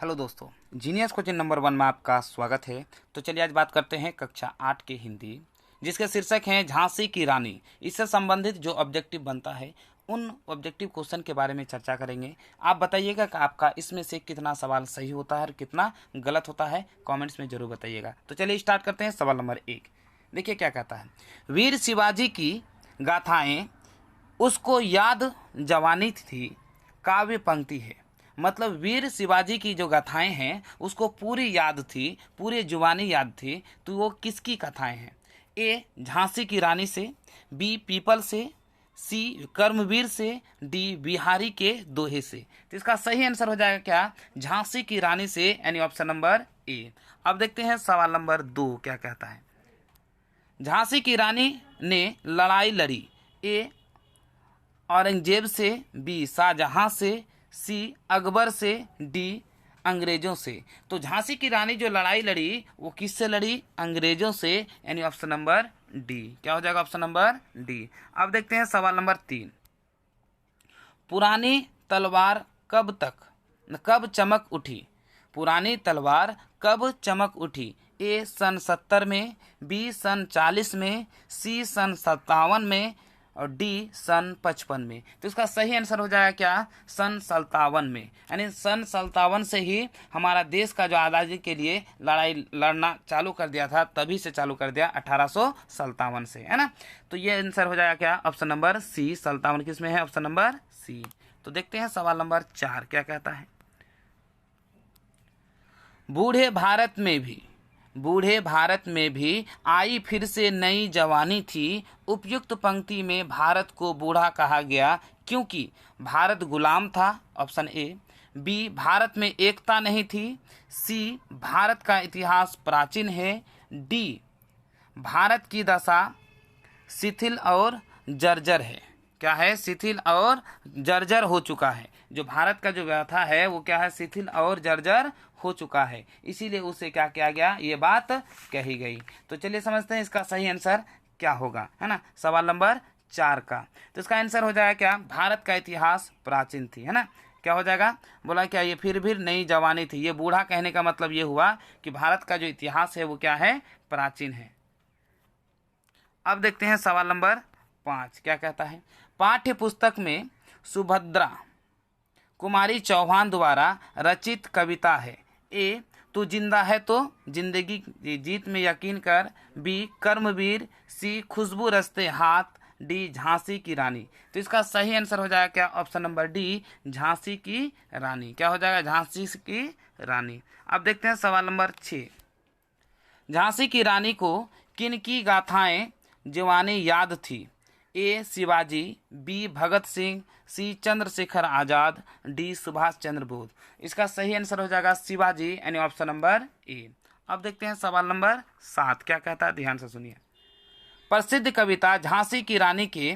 Hello दोस्तों, genius coaching number 1 में आपका स्वागत है। तो चलिए आज बात करते हैं कक्षा 8 के हिंदी, जिसके शीर्षक हैं झांसी की रानी। इससे संबंधित जो ऑब्जेक्टिव बनता है उन ऑब्जेक्टिव क्वेश्चन के बारे में चर्चा करेंगे। आप बताइएगा कि आपका इसमें से कितना सवाल सही होता है और कितना गलत होता है, कमेंट्स में जरूर बताइएगा। तो चलिए स्टार्ट करते हैं। सवाल नंबर 1 देखिए क्या कहता है। वीर शिवाजी की गाथाएं उसको याद जवानी थी, काव्य पंक्ति है। मतलब वीर शिवाजी की जो गाथाएं हैं उसको पूरी याद थी, पूरी जुबानी याद थी। तो वो किसकी कथाएं हैं? ए झांसी की रानी से, बी पीपल से, सी कर्मवीर से, डी बिहारी के दोहे से। तो इसका सही आंसर हो जाएगा क्या? झांसी की रानी से, यानी ऑप्शन नंबर ए। अब देखते हैं सवाल नंबर 2 क्या कहता है। झांसी की रानी ने लड़ाई लड़ी। ए औरंगजेब से, बी शाहजहां से, सी अकबर से, डी अंग्रेजों से। तो झांसी की रानी जो लड़ाई लड़ी वो किससे लड़ी? अंग्रेजों से, यानी ऑप्शन नंबर डी। क्या हो जाएगा? Option number D. अब देखते हैं सवाल नंबर 3। पुरानी तलवार कब चमक उठी? पुरानी तलवार कब चमक उठी? ए सन 70 में, बी सन 40 में, सी सन 57 में और डी सन 55 में। तो इसका सही आंसर हो जाएगा क्या? सन 57 में। यानी सन 57 से ही हमारा देश का जो आज़ादी के लिए लड़ाई लड़ना चालू कर दिया था, तभी से चालू कर दिया 1857 से, है ना। तो ये आंसर हो जाएगा क्या? ऑप्शन नंबर सी। 57 किस में है? Option number C. तो देखते हैं सवाल नंबर 4 क्या कहता है। बूढ़े भारत में भी आई फिर से नई जवानी थी। उपयुक्त पंक्ति में भारत को बूढ़ा कहा गया क्योंकि भारत गुलाम था, ऑप्शन ए। बी भारत में एकता नहीं थी, सी भारत का इतिहास प्राचीन है, डी भारत की दशा शिथिल और जर्जर है। क्या है? शिथिल और जर्जर हो चुका है। जो भारत का जो व्यवस्था है वो क्या है? शिथिल और जर्जर हो चुका है, इसीलिए उसे क्या किया गया? ये बात कही गई। तो चलिए समझते हैं इसका सही आंसर क्या होगा, है ना। सवाल नंबर 4 का तो इसका आंसर हो जाएगा क्या? भारत का इतिहास प्राचीन थी, है ना। क्या हो जाएगा? बोला क्या? ये फिर भी नई जवानी थी। ये बूढ़ा कहने का मतलब ये हुआ कि भारत का जो इतिहास है वो क्या है? प्राचीन है। अब देखते हैं सवाल नंबर 5 क्या कहता है। पाठ्य पुस्तक में सुभद्रा कुमारी चौहान द्वारा रचित कविता है। ए तू जिंदा है तो जिंदगी जीत में यकीन कर, बी कर्मवीर, सी खुशबू रस्ते हाथ, डी झांसी की रानी। तो इसका सही आंसर हो जाएगा क्या? ऑप्शन नंबर डी झांसी की रानी। क्या हो जाएगा? झांसी की रानी। अब देखते हैं सवाल नंबर 6। झांसी की रानी को किन की गाथाएं जवानी याद थी? ए शिवाजी, बी भगत सिंह, सी चंद्रशेखर आजाद, डी सुभाष चंद्र बोस। इसका सही आंसर हो जाएगा शिवाजी, यानी ऑप्शन नंबर ए। अब देखते हैं सवाल नंबर 7 क्या कहता है, ध्यान से सुनिए। प्रसिद्ध कविता झांसी की रानी के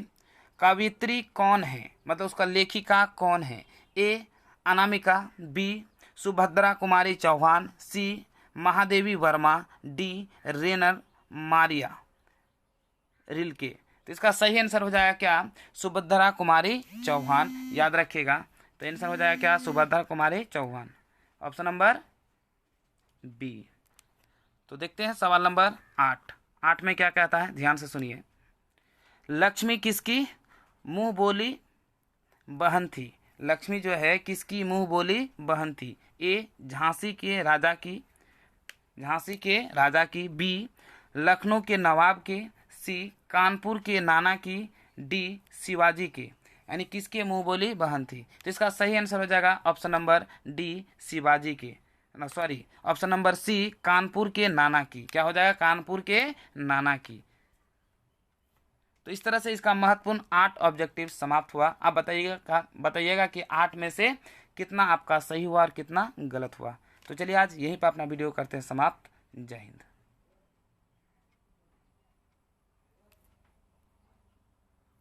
कवित्री कौन है? मतलब उसका लेखिका कौन है? ए अनामिका, बी सुभद्रा कुमारी चौहान, सी महादेवी वर्मा, डी रेनर मारिया रिलके। तो इसका सही आंसर हो जाएगा क्या? सुभद्रा कुमारी चौहान। याद रखिएगा। तो आंसर हो जाएगा क्या? Subhadra Kumari Chauhan, option number B. तो देखते हैं सवाल नंबर 8 में क्या कहता है, ध्यान से सुनिए। लक्ष्मी किसकी मुंह बोली बहन थी? लक्ष्मी जो है किसकी मुंह बोली बहन थी? ए झांसी के राजा की, बी लखनऊ के नवाब के, सी कानपुर के नाना की, डी शिवाजी के। यानी किसके मुंह बोली बहन थी? तो इसका सही आंसर हो जाएगा ऑप्शन नंबर डी शिवाजी के, sorry option number C Kanpur के नाना की। क्या हो जाएगा? कानपुर के नाना की। तो इस तरह से इसका महत्वपूर्ण 8 ऑब्जेक्टिव समाप्त हुआ। आप बताइएगा कि 8 में से कितना आपका सही हुआ और कितना गलत हुआ। तो चलिए आज यहीं पर अपना वीडियो करते हैं समाप्त। जय हिंद।